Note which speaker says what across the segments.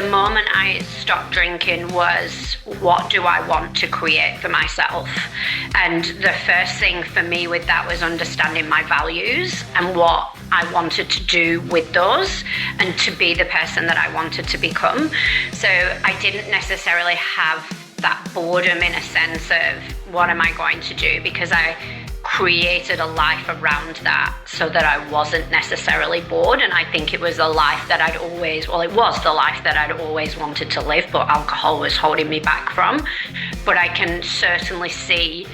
Speaker 1: the moment I stopped drinking was, what do I want to create for myself? And the first thing for me with that was understanding my values and what I wanted to do with those and to be the person that I wanted to become. So I didn't necessarily have that boredom in a sense of what am I going to do, because I created a life around that so that I wasn't necessarily bored. And I think it was a life that it was the life that I'd always wanted to live, but alcohol was holding me back from. But I can certainly see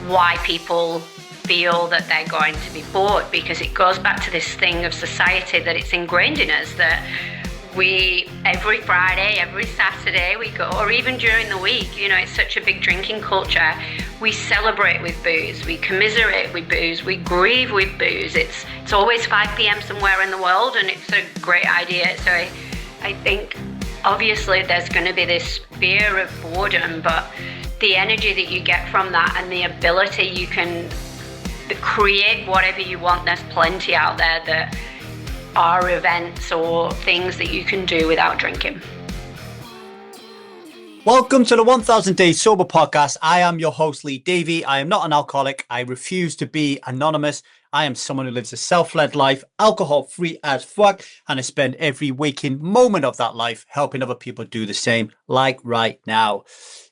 Speaker 1: why people feel that they're going to be bored, because it goes back to this thing of society that it's ingrained in us that we, every Friday, every Saturday we go, or even during the week, it's such a big drinking culture. We celebrate with booze, we commiserate with booze, we grieve with booze. It's always 5 p.m. somewhere in the world, and it's a great idea. So I think obviously there's going to be this fear of boredom, but the energy that you get from that and the ability you can create whatever you want, there's plenty out there that are events or things that you can do without drinking.
Speaker 2: Welcome to the 1000 Days Sober podcast. I am your host, LeeDavy. I am not an alcoholic. I refuse to be anonymous. I am someone who lives a self-led life, alcohol-free as fuck, and I spend every waking moment of that life helping other people do the same, like right now.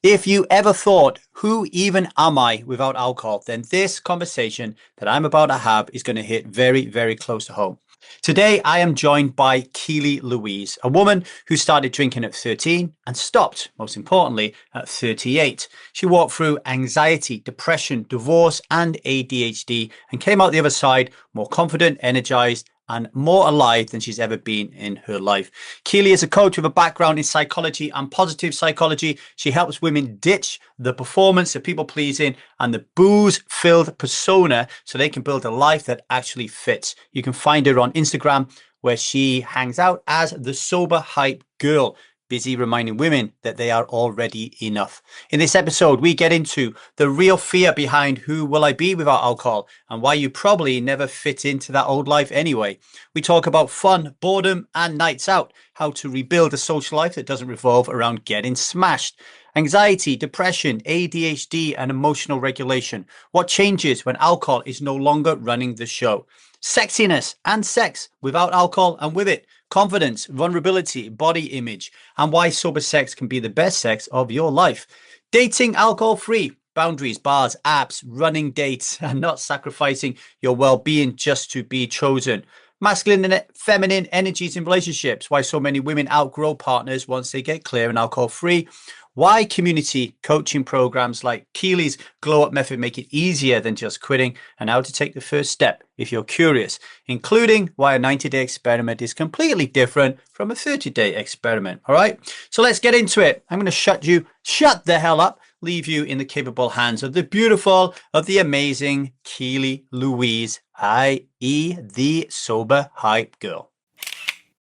Speaker 2: If you ever thought, who even am I without alcohol, then this conversation that I'm about to have is going to hit very, very close to home. Today, I am joined by Keelie Louise, a woman who started drinking at 13 and stopped, most importantly, at 38. She walked through anxiety, depression, divorce, and ADHD and came out the other side more confident, energized, and more alive than she's ever been in her life. Keelie is a coach with a background in psychology and positive psychology. She helps women ditch the performance, the people-pleasing, and the booze-filled persona so they can build a life that actually fits. You can find her on Instagram, where she hangs out as the Sober Hype Girl, busy reminding women that they are already enough. In this episode, we get into the real fear behind who will I be without alcohol and why you probably never fit into that old life anyway. We talk about fun, boredom, and nights out, how to rebuild a social life that doesn't revolve around getting smashed. Anxiety, depression, ADHD, and emotional regulation. What changes when alcohol is no longer running the show? Sexiness and sex without alcohol and with it. Confidence, vulnerability, body image, and why sober sex can be the best sex of your life. Dating alcohol-free, boundaries, bars, apps, running dates, and not sacrificing your well-being just to be chosen. Masculine and feminine energies in relationships, why so many women outgrow partners once they get clear and alcohol-free. Why community coaching programs like Keelie's Glow Up Method make it easier than just quitting, and how to take the first step if you're curious, including why a 90-day experiment is completely different from a 30-day experiment. All right, so let's get into it. I'm going to shut the hell up, leave you in the capable hands of the beautiful, of the amazing Keelie Louise, i.e. the Sober Hype Girl.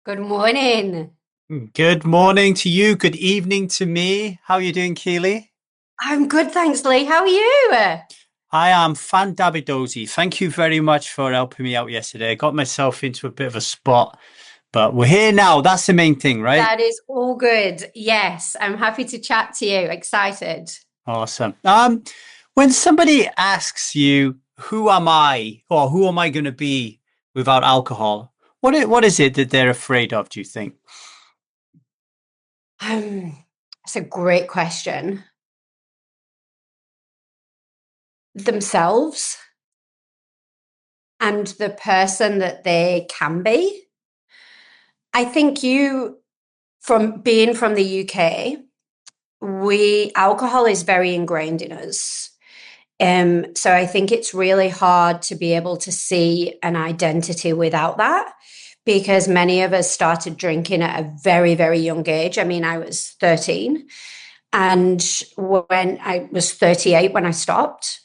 Speaker 1: Good morning.
Speaker 2: Good morning to you. Good evening to me. How are you doing, Keelie?
Speaker 1: I'm good, thanks, Lee. How are you?
Speaker 2: I am fan-dabby-dozy. Thank you very much for helping me out yesterday. I got myself into a bit of a spot, but we're here now. That's the main thing, right?
Speaker 1: That is all good. Yes, I'm happy to chat to you. Excited.
Speaker 2: Awesome. When somebody asks you, who am I, or who am I going to be without alcohol, what is it that they're afraid of, do you think?
Speaker 1: That's a great question. Themselves and the person that they can be. I think from being from the UK, alcohol is very ingrained in us. So I think it's really hard to be able to see an identity without that, because many of us started drinking at a very, very young age. I mean, I was 13 and when I was 38 when I stopped.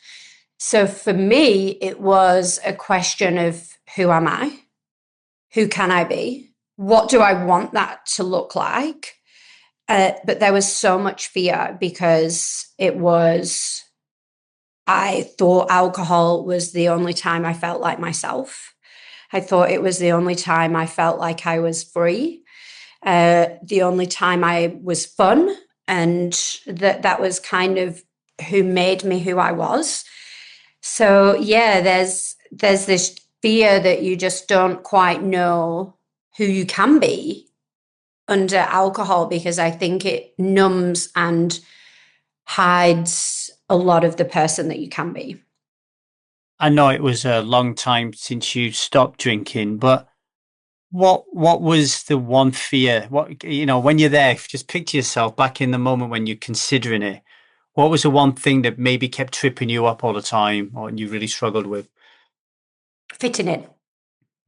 Speaker 1: So for me, it was a question of who am I? Who can I be? What do I want that to look like? But there was so much fear because I thought alcohol was the only time I felt like myself. I thought it was the only time I felt like I was free. The only time I was fun, and that was kind of who made me who I was. So yeah, there's this fear that you just don't quite know who you can be under alcohol, because I think it numbs and hides a lot of the person that you can be.
Speaker 2: I know it was a long time since you stopped drinking, but what was the one fear? What, when you're there, just picture yourself back in the moment when you're considering it. What was the one thing that maybe kept tripping you up all the time, or you really struggled with?
Speaker 1: Fitting in.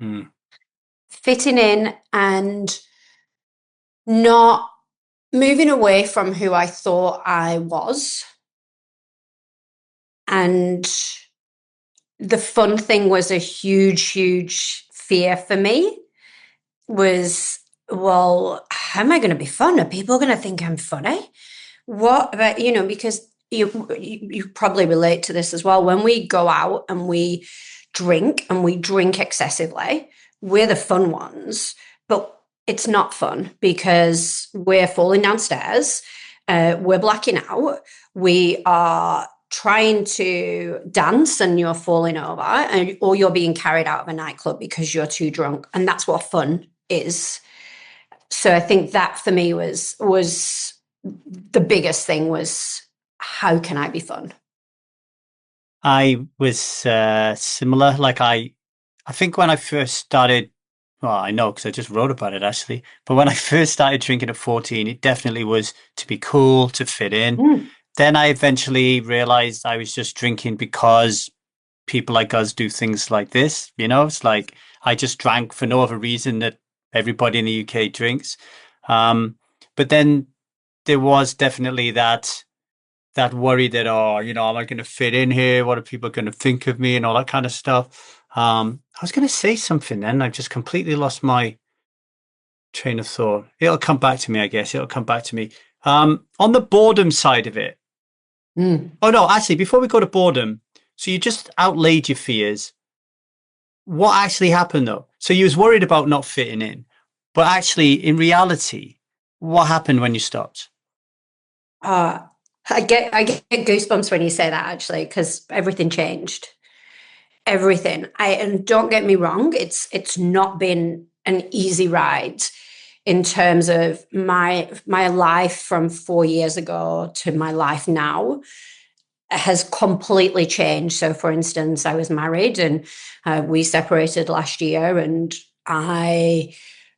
Speaker 2: Mm.
Speaker 1: Fitting in and not moving away from who I thought I was. And the fun thing was a huge, huge fear for me was, well, how am I going to be fun? Are people going to think I'm funny? What about, because you probably relate to this as well. When we go out and we drink excessively, we're the fun ones, but it's not fun because we're falling downstairs, we're blacking out, we are trying to dance and you're falling over, or you're being carried out of a nightclub because you're too drunk, and that's what fun is. So I think that for me was the biggest thing was, how can I be fun?
Speaker 2: I was similar. Like I think when I first started, well, I know because I just wrote about it actually. But when I first started drinking at 14, it definitely was to be cool, to fit in.
Speaker 1: Mm.
Speaker 2: Then I eventually realized I was just drinking because people like us do things like this. It's like I just drank for no other reason that everybody in the UK drinks. Um, but then there was definitely that worry that, oh, am I going to fit in here? What are people going to think of me and all that kind of stuff? I was going to say something then. I just completely lost my train of thought. It'll come back to me, I guess. It'll come back to me. On the boredom side of it.
Speaker 1: Mm.
Speaker 2: Oh, no, actually, before we go to boredom, so you just outlaid your fears. What actually happened though? So you was worried about not fitting in, but actually, in reality, what happened when you stopped?
Speaker 1: Uh, I get goosebumps when you say that, actually, because everything changed. Everything. And don't get me wrong, it's not been an easy ride in terms of my life from 4 years ago to my life now has completely changed. So, for instance, I was married and we separated last year, and I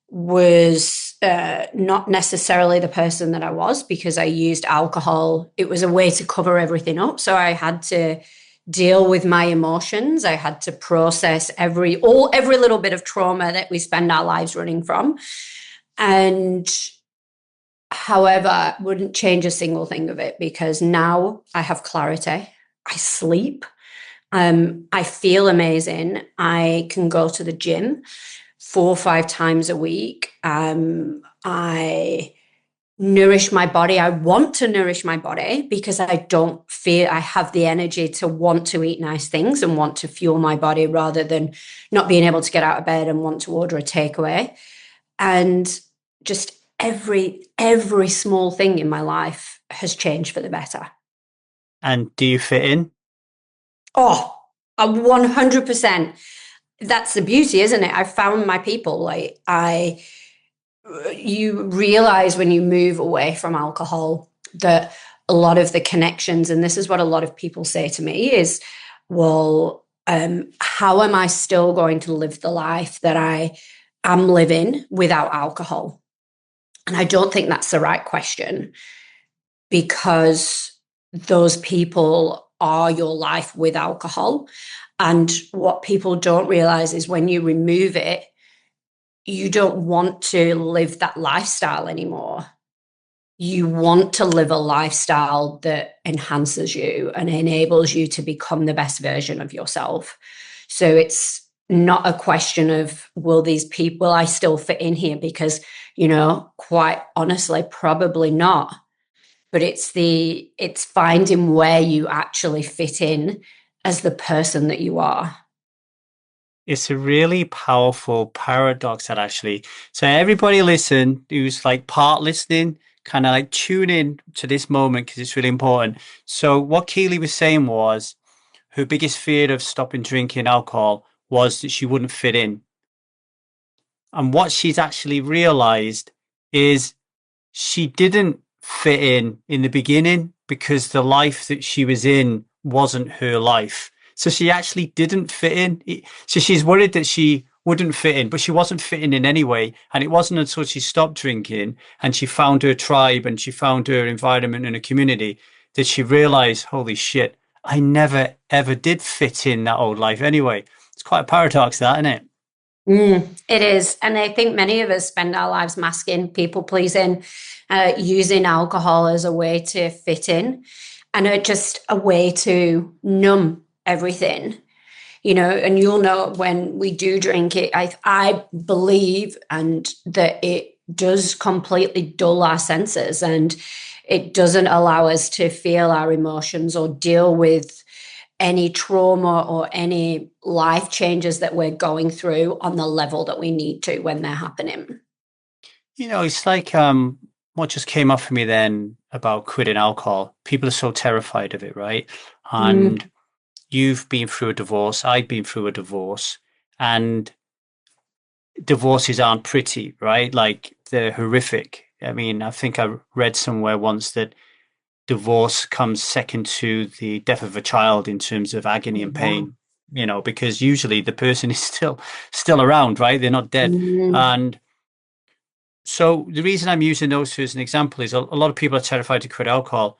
Speaker 1: was not necessarily the person that I was because I used alcohol. It was a way to cover everything up. So I had to deal with my emotions. I had to process every little bit of trauma that we spend our lives running from. And however, wouldn't change a single thing of it because now I have clarity. I sleep. I feel amazing. I can go to the gym 4 or 5 times a week. I nourish my body. I want to nourish my body because I don't feel I have the energy to want to eat nice things and want to fuel my body rather than not being able to get out of bed and want to order a takeaway. And just every small thing in my life has changed for the better.
Speaker 2: And do you fit in?
Speaker 1: Oh, a 100%. That's the beauty, isn't it? I found my people. You realize when you move away from alcohol that a lot of the connections, and this is what a lot of people say to me, is, well, how am I still going to live the life that I am living without alcohol? And I don't think that's the right question, because those people are your life with alcohol. And what people don't realize is when you remove it, you don't want to live that lifestyle anymore. You want to live a lifestyle that enhances you and enables you to become the best version of yourself. So it's not a question of, will I still fit in here? Because, quite honestly, probably not. But it's finding where you actually fit in as the person that you are.
Speaker 2: It's a really powerful paradox that actually. So everybody listen who's like part listening, kind of like tune in to this moment because it's really important. So what Keelie was saying was her biggest fear of stopping drinking alcohol was that she wouldn't fit in. And what she's actually realized is she didn't fit in the beginning because the life that she was in wasn't her life. So she actually didn't fit in. So she's worried that she wouldn't fit in, but she wasn't fitting in anyway. And it wasn't until she stopped drinking and she found her tribe and she found her environment and a community that she realized, holy shit, I never ever did fit in that old life anyway. It's quite a paradox, that, isn't it?
Speaker 1: It is. And I think many of us spend our lives masking, people pleasing, using alcohol as a way to fit in and just a way to numb everything, and you'll know when we do drink it, I believe and that it does completely dull our senses and it doesn't allow us to feel our emotions or deal with any trauma or any life changes that we're going through on the level that we need to when they're happening.
Speaker 2: It's like what just came up for me then about quitting alcohol. People are so terrified of it, right? And you've been through a divorce, I've been through a divorce, and divorces aren't pretty, right? Like they're horrific. I mean, I think I read somewhere once that divorce comes second to the death of a child in terms of agony and pain, because usually the person is still around, right? They're not dead. And so the reason I'm using those two as an example is a lot of people are terrified to quit alcohol.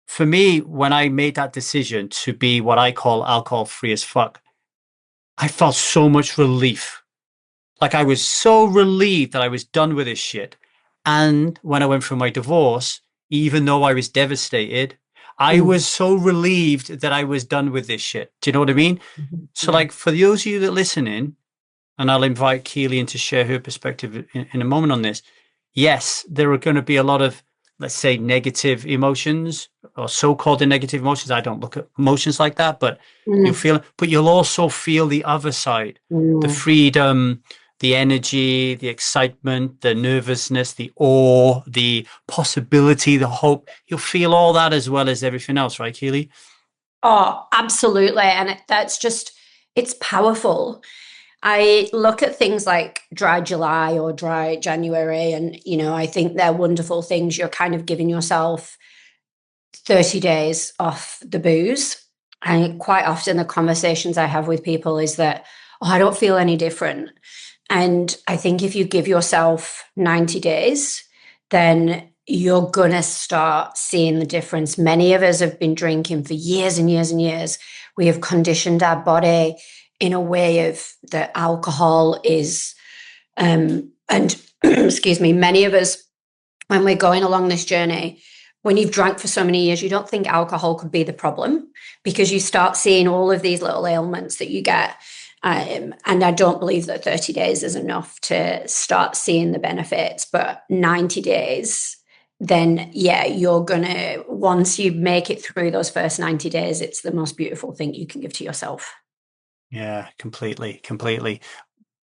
Speaker 2: For me, when I made that decision to be what I call alcohol free as fuck, I felt so much relief. Like I was so relieved that I was done with this shit. And when I went through my divorce, even though I was devastated, I was so relieved that I was done with this shit. Do you know what I mean? So like for those of you that listening, and I'll invite Keelie in to share her perspective in a moment on this. Yes, there are going to be a lot of, let's say, negative emotions or so-called negative emotions. I don't look at emotions like that, but you'll also feel the other side, the freedom, the energy, the excitement, the nervousness, the awe, the possibility, the hope. You'll feel all that as well as everything else, right, Keelie?
Speaker 1: Oh, absolutely. And it's powerful. I look at things like dry July or dry January, and, I think they're wonderful things. You're kind of giving yourself 30 days off the booze. And quite often the conversations I have with people is that, oh, I don't feel any different. And I think if you give yourself 90 days, then you're going to start seeing the difference. Many of us have been drinking for years and years and years. We have conditioned our body in a way of that alcohol is, and excuse me, many of us, when we're going along this journey, when you've drank for so many years, you don't think alcohol could be the problem because you start seeing all of these little ailments that you get. And I don't believe that 30 days is enough to start seeing the benefits, but 90 days, then yeah, you're going to, once you make it through those first 90 days, it's the most beautiful thing you can give to yourself.
Speaker 2: Yeah, completely, completely.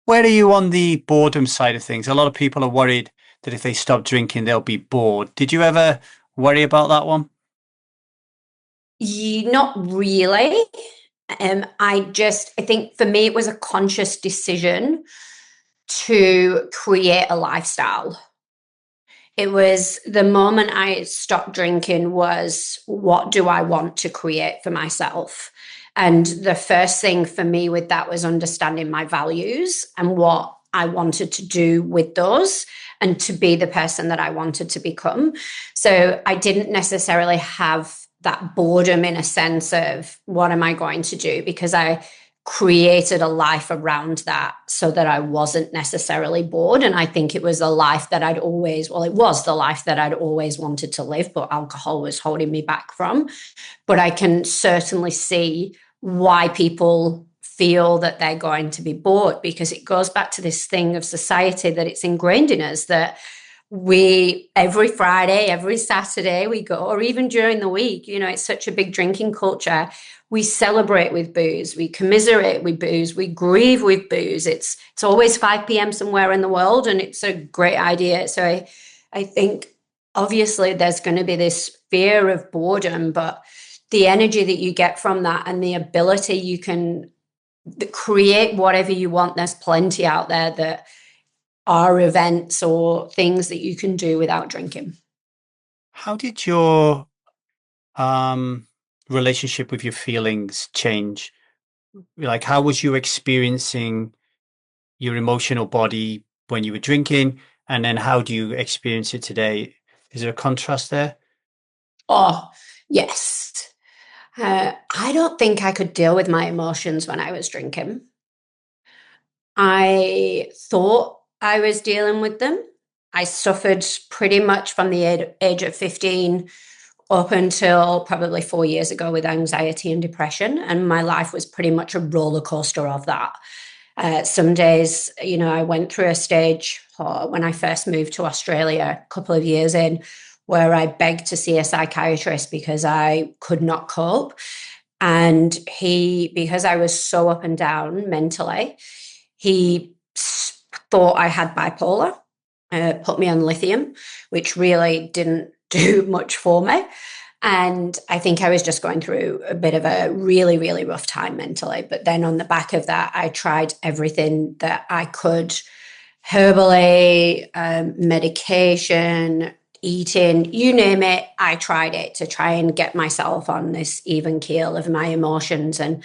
Speaker 2: Where are you on the boredom side of things? A lot of people are worried that if they stop drinking, they'll be bored. Did you ever worry about that one?
Speaker 1: Not really. I think for me, it was a conscious decision to create a lifestyle. It was the moment I stopped drinking was, what do I want to create for myself? And the first thing for me with that was understanding my values and what I wanted to do with those and to be the person that I wanted to become. So I didn't necessarily have that boredom in a sense of what am I going to do, because I created a life around that so that I wasn't necessarily bored. And I think it was a life that it was the life that I'd always wanted to live, but alcohol was holding me back from. But I can certainly see why people feel that they're going to be bored, because it goes back to this thing of society that it's ingrained in us that we every Friday, every Saturday we go, or even during the week, it's such a big drinking culture. we celebrate with booze, we commiserate with booze, we grieve with booze. It's always 5 p.m. somewhere in the world, and it's a great idea. So I think obviously there's going to be this fear of boredom, but the energy that you get from that and the ability you can create whatever you want, there's plenty out there that are events or things that you can do without drinking.
Speaker 2: How did your relationship with your feelings change? Like, how was you experiencing your emotional body when you were drinking? And then how do you experience it today? Is there a contrast there?
Speaker 1: Oh, yes. I don't think I could deal with my emotions when I was drinking. I thought I was dealing with them. I suffered pretty much from the age of 15 up until probably 4 years ago with anxiety and depression. And my life was pretty much a roller coaster of that. Some days, I went through a stage when I first moved to Australia a couple of years in where I begged to see a psychiatrist because I could not cope. And because I was so up and down mentally, he thought I had bipolar, put me on lithium, which really didn't do much for me. And I think I was just going through a bit of a really, really rough time mentally. But then on the back of that, I tried everything that I could, herbally, medication, eating, you name it. I tried it to try and get myself on this even keel of my emotions. And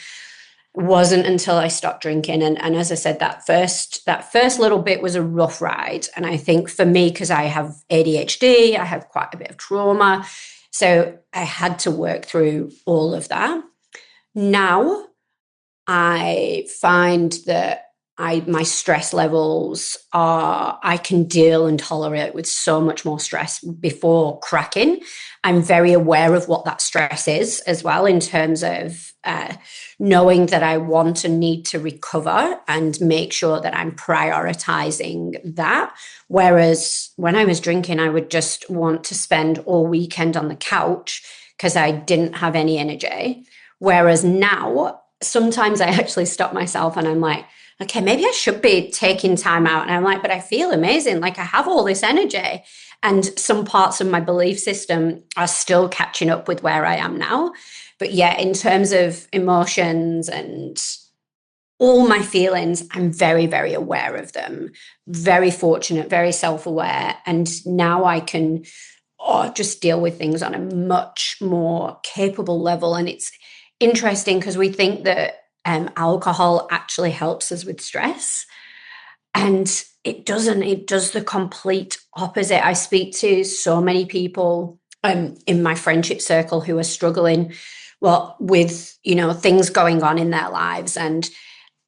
Speaker 1: wasn't until I stopped drinking. And as I said, that first little bit was a rough ride. And I think for me, because I have ADHD, I have quite a bit of trauma. So I had to work through all of that. Now I find that my stress levels I can deal and tolerate with so much more stress before cracking. I'm very aware of what that stress is as well, in terms of knowing that I want and need to recover and make sure that I'm prioritizing that. Whereas when I was drinking, I would just want to spend all weekend on the couch because I didn't have any energy. Whereas now, sometimes I actually stop myself and I'm like, okay, maybe I should be taking time out. And I'm like, but I feel amazing. Like I have all this energy. And some parts of my belief system are still catching up with where I am now. But yeah, in terms of emotions and all my feelings, I'm very, very aware of them. Very fortunate, very self-aware. And now I can just deal with things on a much more capable level. And it's interesting because we think that alcohol actually helps us with stress. And it doesn't. It does the complete opposite. I speak to so many people in my friendship circle who are struggling, with, things going on in their lives. And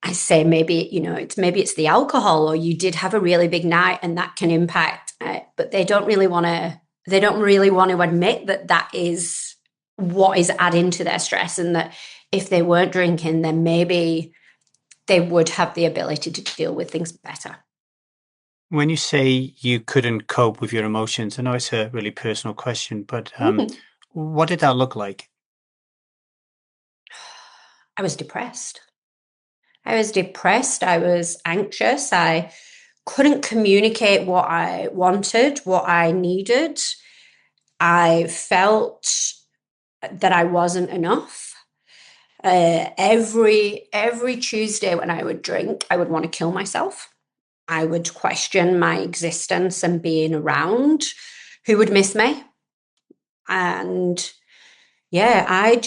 Speaker 1: I say, maybe it's the alcohol, or you did have a really big night and that can impact, but they don't really want to admit that is what is adding to their stress, and that if they weren't drinking, then maybe they would have the ability to deal with things better.
Speaker 2: When you say you couldn't cope with your emotions, I know it's a really personal question, but what did that look like?
Speaker 1: I was depressed. I was anxious. I couldn't communicate what I wanted, what I needed. I felt that I wasn't enough. Every Tuesday when I would drink, I would want to kill myself. I would question my existence and being around. Who would miss me? And yeah, I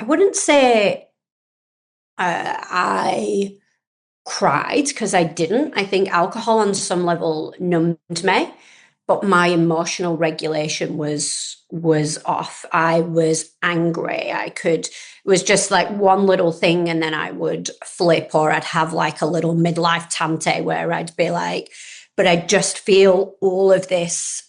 Speaker 1: wouldn't say I cried, because I didn't. I think alcohol on some level numbed me, but my emotional regulation was off. I was angry. It was just like one little thing and then I would flip, or I'd have like a little midlife tante where I'd be like, but I just feel all of this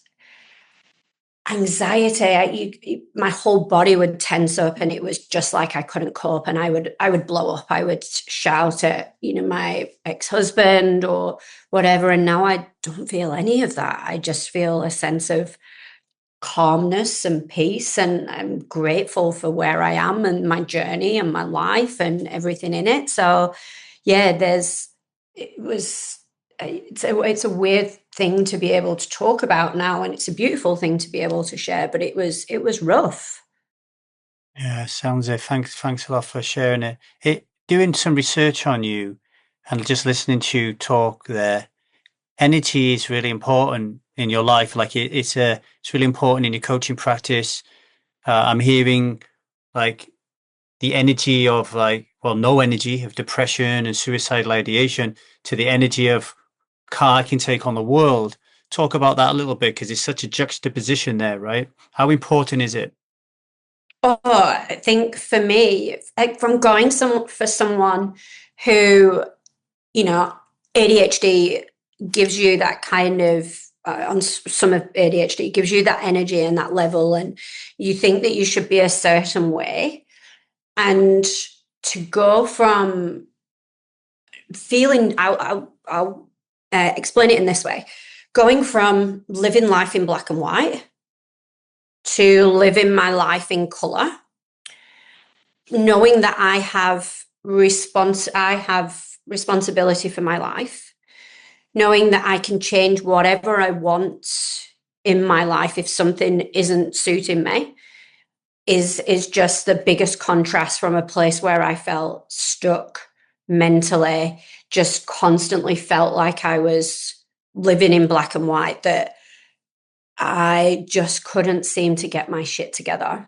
Speaker 1: anxiety. My whole body would tense up, and it was just like I couldn't cope, and I would blow up. I would shout at my ex-husband or whatever, and now I don't feel any of that. I just feel a sense of calmness and peace, and I'm grateful for where I am and my journey and my life and everything in it. So yeah, it's a weird thing to be able to talk about now, and it's a beautiful thing to be able to share, but it was rough.
Speaker 2: Yeah, sounds it. Thanks a lot for sharing it. Doing some research on you and just listening to you talk there. Energy is really important in your life. Like it's really important in your coaching practice. I'm hearing like the energy of no energy of depression and suicidal ideation to the energy of car I can take on the world. Talk about that a little bit because it's such a juxtaposition there, right? How important is it?
Speaker 1: Oh, I think for me, like from for someone who, you know, ADHD gives you that kind of, some of ADHD gives you that energy and that level, and you think that you should be a certain way. And to go from feeling, I'll explain it in this way, going from living life in black and white to living my life in color, knowing that I have responsibility for my life, knowing that I can change whatever I want in my life if something isn't suiting me is just the biggest contrast from a place where I felt stuck mentally, just constantly felt like I was living in black and white, that I just couldn't seem to get my shit together.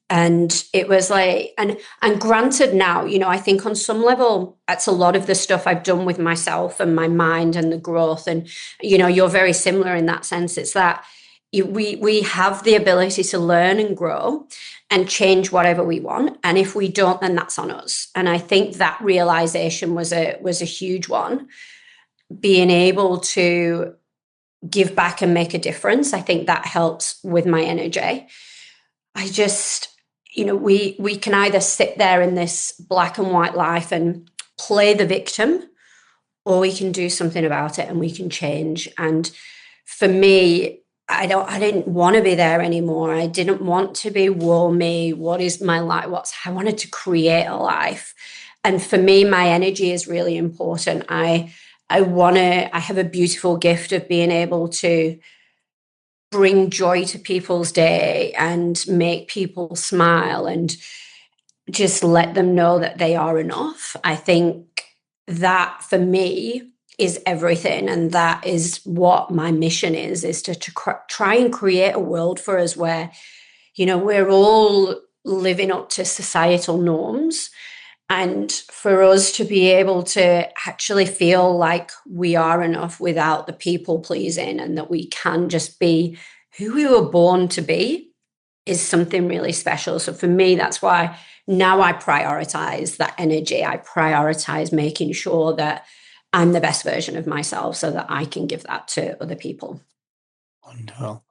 Speaker 1: And it was like, and granted now, I think on some level that's a lot of the stuff I've done with myself and my mind and the growth. And you're very similar in that sense. It's that we have the ability to learn and grow and change whatever we want, and if we don't, then that's on us. And I think that realization was a huge one. Being able to give back and make a difference, I think that helps with my energy. I just, we can either sit there in this black and white life and play the victim, or we can do something about it and we can change. And for me, I didn't want to be there anymore. I didn't want to be, woe me, what is my life? I wanted to create a life. And for me, my energy is really important. I have a beautiful gift of being able to bring joy to people's day and make people smile and just let them know that they are enough. I think that for me is everything, and that is what my mission is to try and create a world for us where we're all living up to societal norms, and for us to be able to actually feel like we are enough without the people pleasing, and that we can just be who we were born to be, is something really special. So for me, that's why now I prioritize that energy. I prioritize making sure that I'm the best version of myself so that I can give that to other people.
Speaker 2: Wonderful.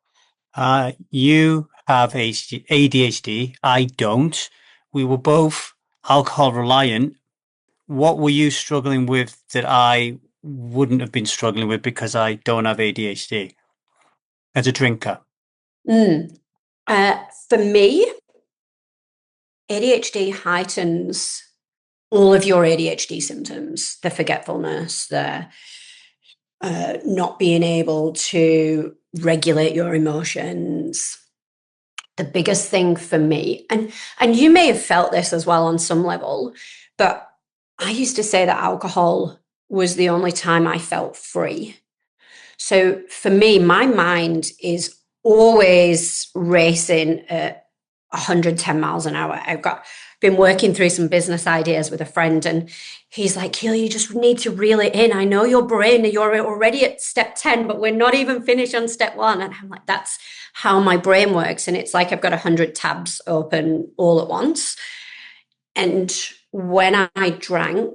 Speaker 2: You have ADHD. I don't. We were both alcohol reliant. What were you struggling with that I wouldn't have been struggling with because I don't have ADHD as a drinker?
Speaker 1: Mm. For me, ADHD heightens all of your ADHD symptoms, the forgetfulness, the not being able to regulate your emotions. The biggest thing for me, and you may have felt this as well on some level, but I used to say that alcohol was the only time I felt free. So for me, my mind is always racing at 110 miles an hour. Been working through some business ideas with a friend, and he's like, Keelie, you just need to reel it in. I know your brain, you're already at step 10, but we're not even finished on step 1. And I'm like, that's how my brain works. And it's like I've got 100 tabs open all at once. And when I drank,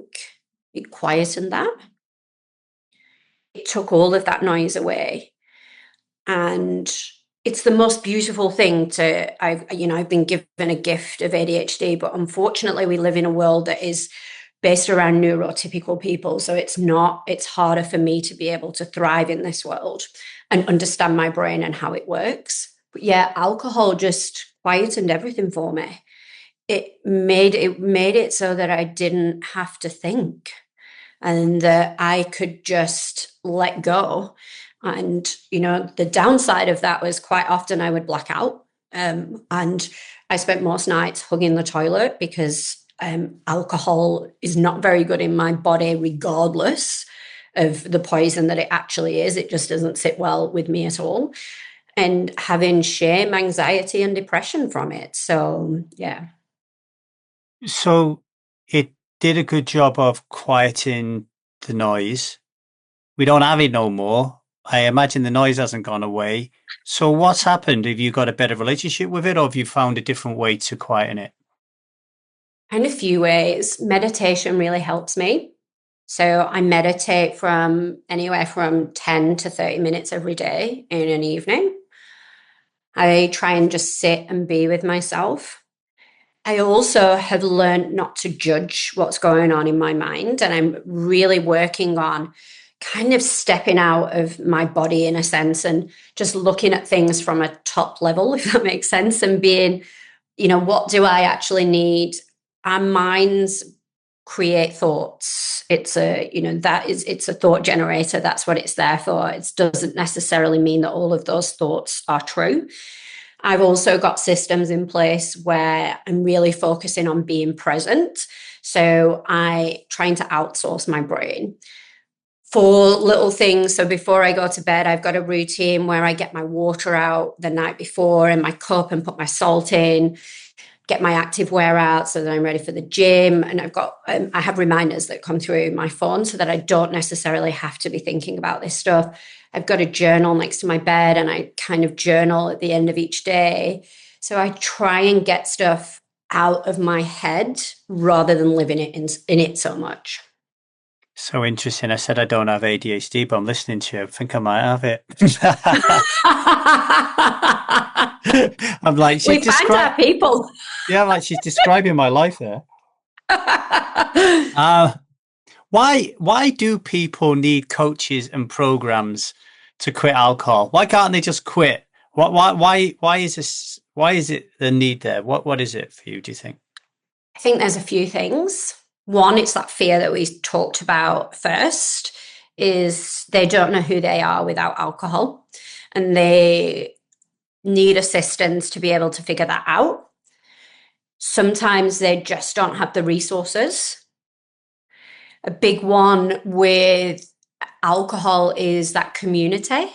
Speaker 1: it quietened that. It took all of that noise away. And it's the most beautiful thing I've been given a gift of ADHD, but unfortunately we live in a world that is based around neurotypical people. So it's harder for me to be able to thrive in this world and understand my brain and how it works. But yeah, alcohol just quietened everything for me. It made it so that I didn't have to think and that I could just let go. And, the downside of that was quite often I would black out. And I spent most nights hugging the toilet because alcohol is not very good in my body, regardless of the poison that it actually is. It just doesn't sit well with me at all. And having shame, anxiety, and depression from it. So, yeah.
Speaker 2: So it did a good job of quieting the noise. We don't have it no more. I imagine the noise hasn't gone away. So what's happened? Have you got a better relationship with it, or have you found a different way to quieten it?
Speaker 1: In a few ways, meditation really helps me. So I meditate from anywhere from 10 to 30 minutes every day in an evening. I try and just sit and be with myself. I also have learned not to judge what's going on in my mind. And I'm really working on kind of stepping out of my body in a sense and just looking at things from a top level, if that makes sense, and being, what do I actually need? Our minds create thoughts. It's a thought generator. That's what it's there for. It doesn't necessarily mean that all of those thoughts are true. I've also got systems in place where I'm really focusing on being present. So I trying to outsource my brain for little things. So before I go to bed, I've got a routine where I get my water out the night before in my cup and put my salt in, get my active wear out so that I'm ready for the gym. And I have reminders that come through my phone so that I don't necessarily have to be thinking about this stuff. I've got a journal next to my bed and I kind of journal at the end of each day. So I try and get stuff out of my head rather than living it in it so much.
Speaker 2: So interesting. I said I don't have ADHD, but I'm listening to you. I think I might have it. I'm like,
Speaker 1: We find our people.
Speaker 2: Yeah, I'm like, she's describing my life there. Uh, why do people need coaches and programs to quit alcohol? Why can't they just quit? Why is this? Why is it the need there? What is it for you, do you think?
Speaker 1: I think there's a few things. One, it's that fear that we talked about first, is they don't know who they are without alcohol and they need assistance to be able to figure that out. Sometimes they just don't have the resources. A big one with alcohol is that community.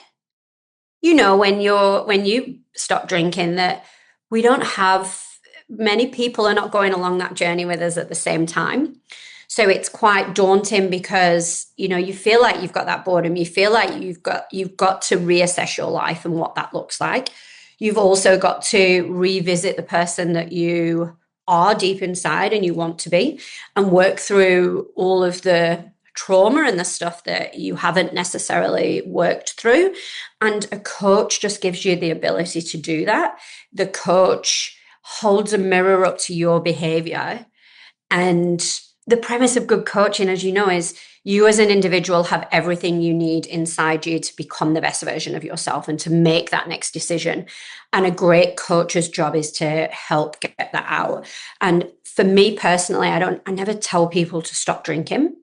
Speaker 1: When you stop drinking, that we don't have many people are not going along that journey with us at the same time. So it's quite daunting because, you feel like you've got that boredom. You feel like you've got to reassess your life and what that looks like. You've also got to revisit the person that you are deep inside and you want to be and work through all of the trauma and the stuff that you haven't necessarily worked through. And a coach just gives you the ability to do that. The coach holds a mirror up to your behavior. And the premise of good coaching, as you know, is you as an individual have everything you need inside you to become the best version of yourself and to make that next decision. And a great coach's job is to help get that out. And for me personally, I never tell people to stop drinking.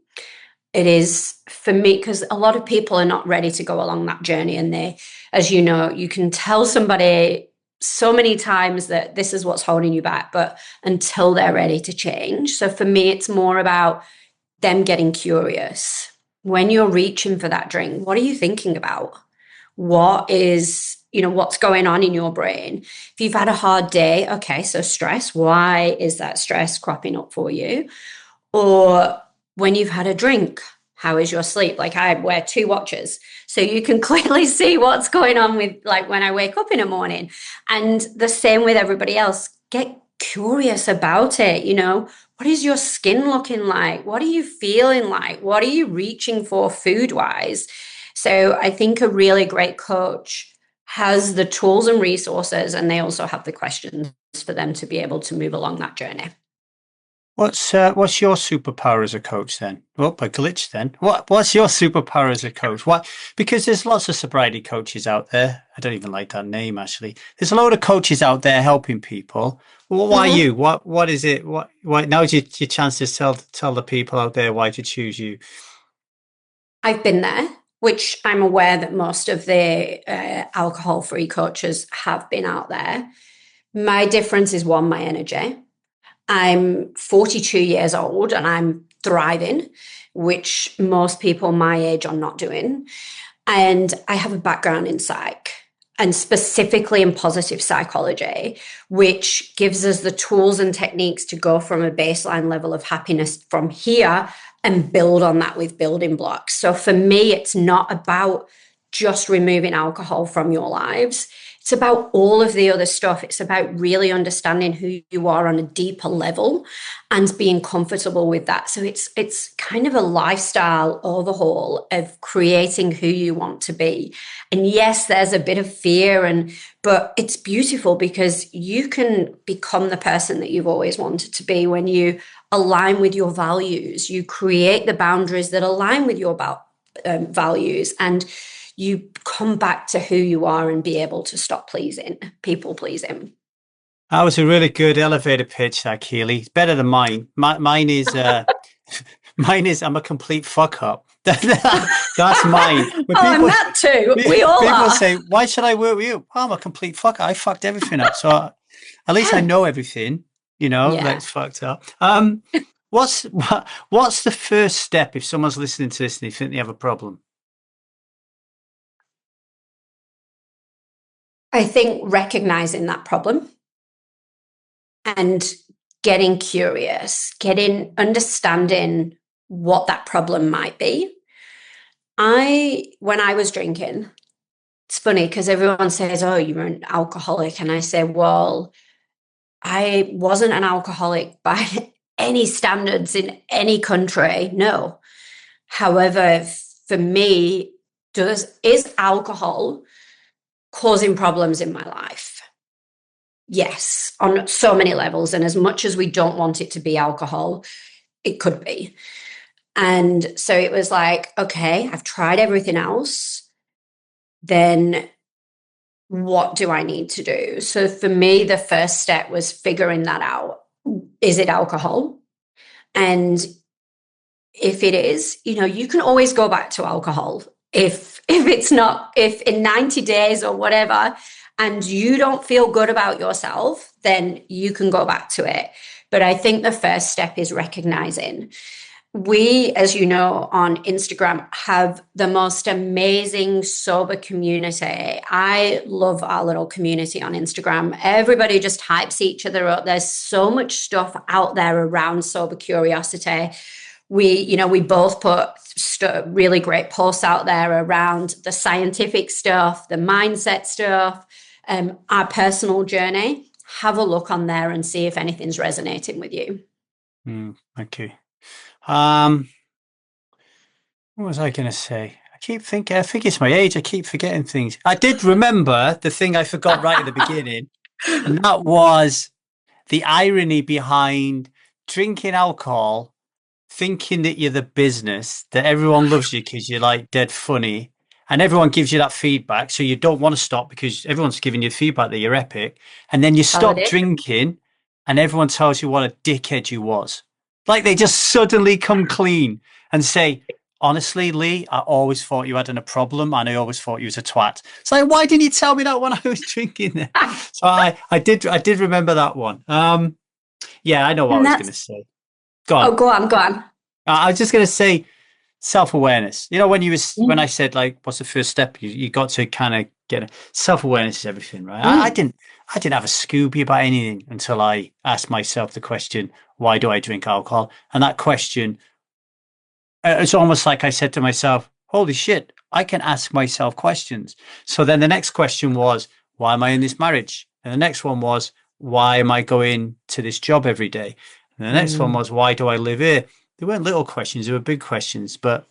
Speaker 1: It is for me because a lot of people are not ready to go along that journey. And they, as you know, you can tell somebody so many times that this is what's holding you back, but until they're ready to change. So for me, it's more about them getting curious. When you're reaching for that drink, what are you thinking about? What's going on in your brain? If you've had a hard day, okay, so stress, why is that stress cropping up for you? Or when you've had a drink, how is your sleep? Like I wear 2 watches. So you can clearly see what's going on with like when I wake up in the morning. And the same with everybody else. Get curious about it. What is your skin looking like? What are you feeling like? What are you reaching for food wise? So I think a really great coach has the tools and resources, and they also have the questions for them to be able to move along that journey.
Speaker 2: What's your superpower as a coach then? Well, I glitched then. What's your superpower as a coach? What? Because there's lots of sobriety coaches out there. I don't even like that name actually. There's a load of coaches out there helping people. Well, why
Speaker 1: Mhm.
Speaker 2: you? What is it? Why now's your chance to tell the people out there why to choose you.
Speaker 1: I've been there, which I'm aware that most of the alcohol-free coaches have been out there. My difference is one, my energy. I'm 42 years old and I'm thriving, which most people my age are not doing. And I have a background in psych and specifically in positive psychology, which gives us the tools and techniques to go from a baseline level of happiness from here and build on that with building blocks. So for me, it's not about just removing alcohol from your lives. It's about all of the other stuff. It's about really understanding who you are on a deeper level and being comfortable with that. So it's kind of a lifestyle overhaul of creating who you want to be. And yes, there's a bit of fear but it's beautiful because you can become the person that you've always wanted to be when you align with your values. You create the boundaries that align with your values, and you come back to who you are and be able to stop people pleasing.
Speaker 2: That was a really good elevator pitch, that Keelie. It's better than mine. Mine is mine is I'm a complete fuck up. That's mine. When
Speaker 1: Oh, I'm that too. We all
Speaker 2: people
Speaker 1: are.
Speaker 2: say, "Why should I work with you?" Oh, I'm a complete fuck up. I fucked everything up. So at least I know everything.
Speaker 1: Yeah.
Speaker 2: That's fucked up. What's what's the first step if someone's listening to this and they think they have a problem?
Speaker 1: I think recognizing that problem and getting curious, getting understanding what that problem might be. When I was drinking, it's funny because everyone says, "Oh, you're an alcoholic." And I say, "Well, I wasn't an alcoholic by any standards in any country. No. However, for me, is alcohol causing problems in my life? Yes, on so many levels. And as much as we don't want it to be alcohol, it could be. And so it was like, okay, I've tried everything else. Then what do I need to do? So for me, the first step was figuring that out. Is it alcohol? And if it is, you can always go back to alcohol. If it's not, if in 90 days or whatever, and you don't feel good about yourself, then you can go back to it. But I think the first step is recognizing. We, as you know, on Instagram have the most amazing sober community. I love our little community on Instagram. Everybody just hypes each other up. There's so much stuff out there around sober curiosity. We both put really great posts out there around the scientific stuff, the mindset stuff, our personal journey. Have a look on there and see if anything's resonating with you.
Speaker 2: Thank you. What was I going to say? I think it's my age. I keep forgetting things. I did remember the thing I forgot right at the beginning, and that was the irony behind drinking alcohol, thinking that you're the business, that everyone loves you because you're like dead funny, and everyone gives you that feedback. So you don't want to stop because everyone's giving you feedback that you're epic. And then you stop
Speaker 1: Validate.
Speaker 2: drinking and everyone tells you what a dickhead you was. Like they just suddenly come clean and say, honestly, Lee, I always thought you had a problem and I always thought you was a twat. It's like, why didn't you tell me that when I was drinking there? So I did remember that one. Yeah, I know what I
Speaker 1: And
Speaker 2: was going to
Speaker 1: that's,
Speaker 2: say. Go
Speaker 1: oh,
Speaker 2: on.
Speaker 1: go on, go on.
Speaker 2: I was just going to say self-awareness. When I
Speaker 1: Mm.
Speaker 2: said like, what's the first step? You got to kind of get self-awareness is everything, right?
Speaker 1: Mm.
Speaker 2: I didn't have a Scooby about anything until I asked myself the question, why do I drink alcohol? And that question, it's almost like I said to myself, holy shit, I can ask myself questions. So then the next question was, why am I in this marriage? And the next one was, why am I going to this job every day? And the next one
Speaker 1: Mm.
Speaker 2: was, why do I live here? They weren't little questions, they were big questions, but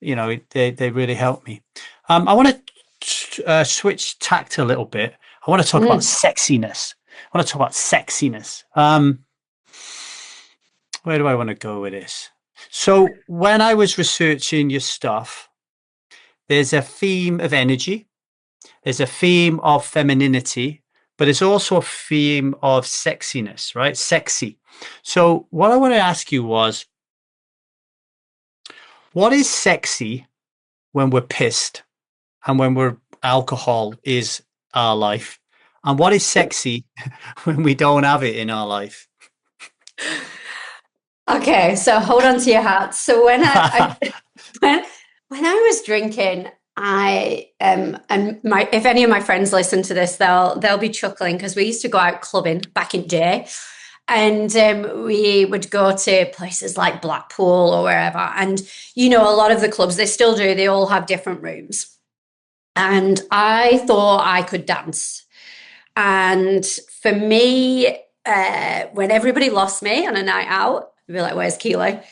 Speaker 2: they really helped me. I want to switch tact a little bit. I want to talk about
Speaker 1: Mm.
Speaker 2: sexiness. I want to talk about sexiness. where do I want to go with this? So when I was researching your stuff, there's a theme of energy, there's a theme of femininity, but there's also a theme of sexiness, right? Sexy. So what I want to ask you was, what is sexy when we're pissed and when we're alcohol is our life? And what is sexy when we don't have it in our life?
Speaker 1: Okay, so hold on to your hats. So when I was drinking, I and my if any of my friends listen to this, they'll be chuckling because we used to go out clubbing back in the day, and we would go to places like Blackpool or wherever. And a lot of the clubs, they still do. They all have different rooms, and I thought I could dance. And for me, when everybody lost me on a night out, I'd be like, "Where's Keelie?"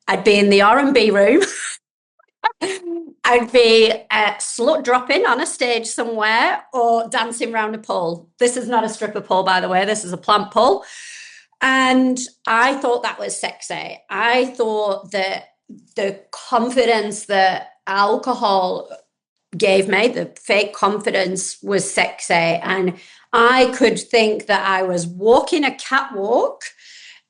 Speaker 1: I'd be in the R&B room. I'd be slut dropping on a stage somewhere or dancing around a pole. This is not a stripper pole, by the way. This is a plant pole. And I thought that was sexy. I thought that the confidence that alcohol gave me, the fake confidence, was sexy. And I could think that I was walking a catwalk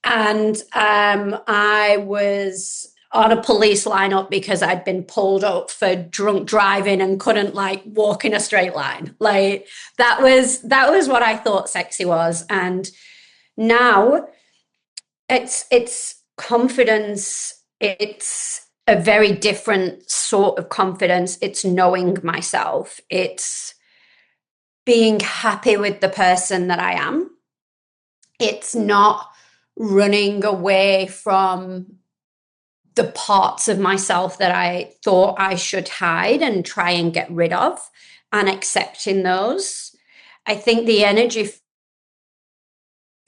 Speaker 1: and I was on a police lineup because I'd been pulled up for drunk driving and couldn't walk in a straight line. That was what I thought sexy was. And now it's confidence. It's a very different sort of confidence. It's knowing myself. It's being happy with the person that I am. It's not running away from the parts of myself that I thought I should hide and try and get rid of, and accepting those. I think the energy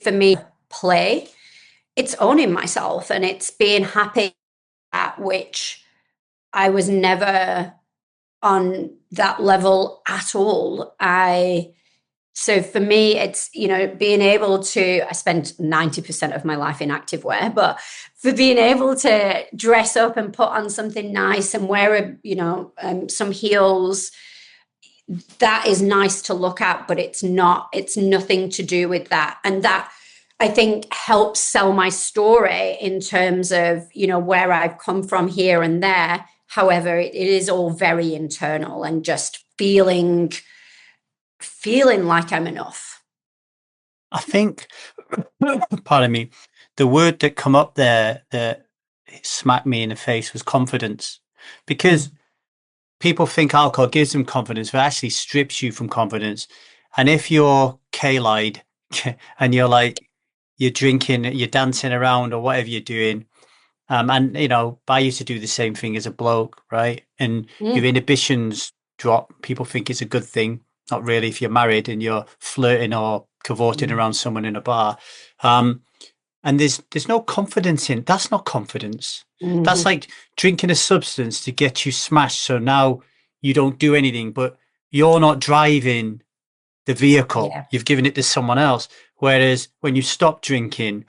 Speaker 1: for me, play, it's owning myself and it's being happy, at which I was never on that level at all. So for me, it's, being able to, I spend 90% of my life in activewear, but for being able to dress up and put on something nice and wear some heels, that is nice to look at, but it's nothing to do with that. And that, I think, helps sell my story in terms of, where I've come from here and there. However, it is all very internal and just feeling like I'm enough.
Speaker 2: I think, pardon me, the word that come up there that smacked me in the face was confidence. Because people think alcohol gives them confidence, but actually strips you from confidence. And if you're K-lied and you're drinking, you're dancing around or whatever you're doing, and I used to do the same thing as a bloke, right? And your inhibitions drop. People think it's a good thing. Not really if you're married and you're flirting or cavorting around someone in a bar. And there's no confidence in that's not confidence. That's like drinking a substance to get you smashed. So now you don't do anything, but you're not driving the vehicle.
Speaker 1: Yeah.
Speaker 2: You've given it to someone else. Whereas when you stop drinking,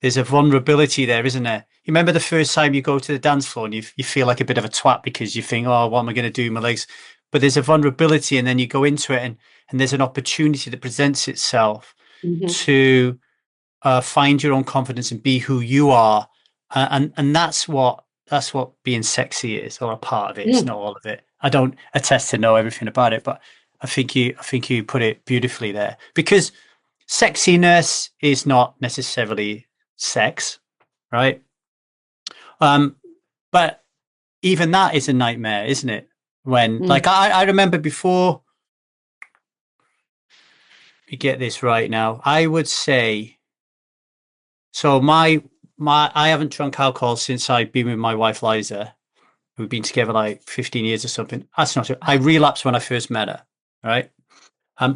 Speaker 2: there's a vulnerability there, isn't there? You remember the first time you go to the dance floor and you feel like a bit of a twat because you think, oh, what am I going to do? My legs. But there's a vulnerability, and then you go into it, and there's an opportunity that presents itself to find your own confidence and be who you are, and that's what being sexy is, or a part of it. It's not all of it. I don't attest to know everything about it, but I think you put it beautifully there, because sexiness is not necessarily sex, right? But even that is a nightmare, isn't it? When I remember before, you get this right now, I would say, so my I haven't drunk alcohol since I've been with my wife Liza. We've been together like 15 years or something. That's not true. I relapsed when I first met her, right?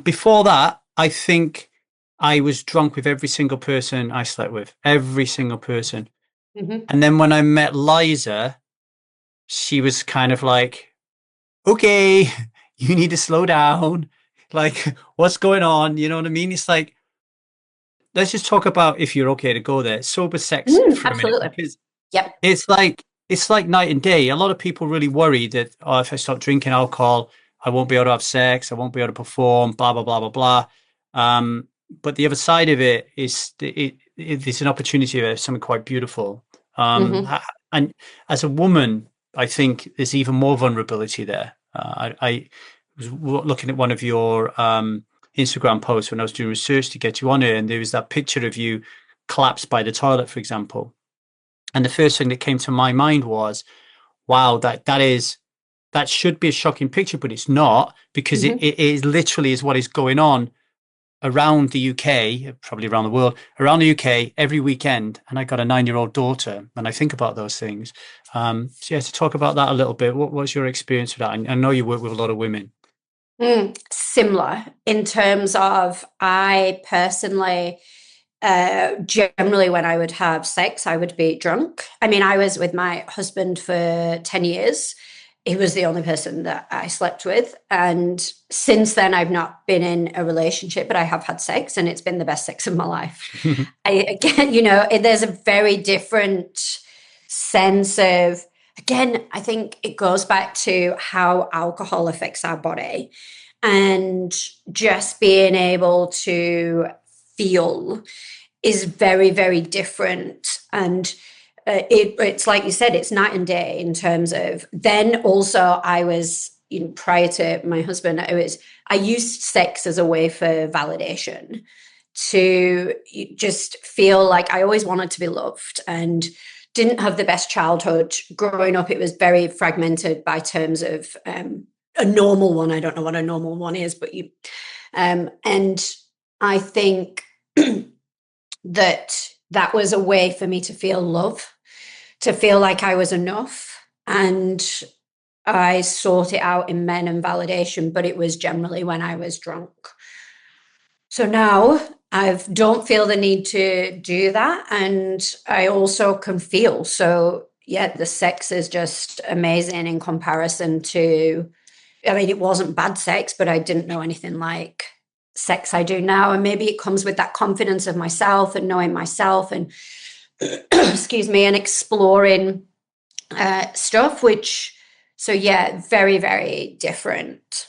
Speaker 2: Before that, I think I was drunk with every single person I slept with, every single person. And then when I met Liza, she was kind of like, okay, you need to slow down. Like, what's going on? You know what I mean? It's like, let's just talk about, if you're okay to go there, sober sex for a minute,
Speaker 1: Absolutely.
Speaker 2: because
Speaker 1: Yep.
Speaker 2: it's like night and day. A lot of people really worry that, oh, if I stop drinking alcohol, I won't be able to have sex, I won't be able to perform, blah blah blah blah blah. But the other side of it is it's an opportunity of something quite beautiful.
Speaker 1: Hmm.
Speaker 2: And as a woman, I think there's even more vulnerability there. I was looking at one of your Instagram posts when I was doing research to get you on it, and there was that picture of you collapsed by the toilet, for example. And the first thing that came to my mind was, wow, that should be a shocking picture, but it's not, because it,
Speaker 1: Hmm.
Speaker 2: it is literally is what is going on around the UK, probably around the world, around the UK every weekend. And I got a 9-year-old daughter, and I think about those things. So yeah, to talk about that a little bit, what was your experience with that? I know you work with a lot of women.
Speaker 1: Similar in terms of I personally, generally when I would have sex, I would be drunk. I mean, I was with my husband for 10 years. He was the only person that I slept with. And since then, I've not been in a relationship, but I have had sex and it's been the best sex of my life. Again, there's a very different sense of, again, I think it goes back to how alcohol affects our body and just being able to feel is very, very different. And it's like you said, it's night and day in terms of. Then also, I was, prior to my husband, I used sex as a way for validation, to just feel like I always wanted to be loved and didn't have the best childhood. Growing up, it was very fragmented by terms of a normal one. I don't know what a normal one is, but and I think that was a way for me to feel love, to feel like I was enough. And I sought it out in men and validation, but it was generally when I was drunk. So now I don't feel the need to do that. And I also can feel. So, yeah, the sex is just amazing in comparison to, I mean, it wasn't bad sex, but I didn't know anything like sex I do now. And maybe it comes with that confidence of myself and knowing myself and, excuse me, and exploring stuff, so yeah, very, very different.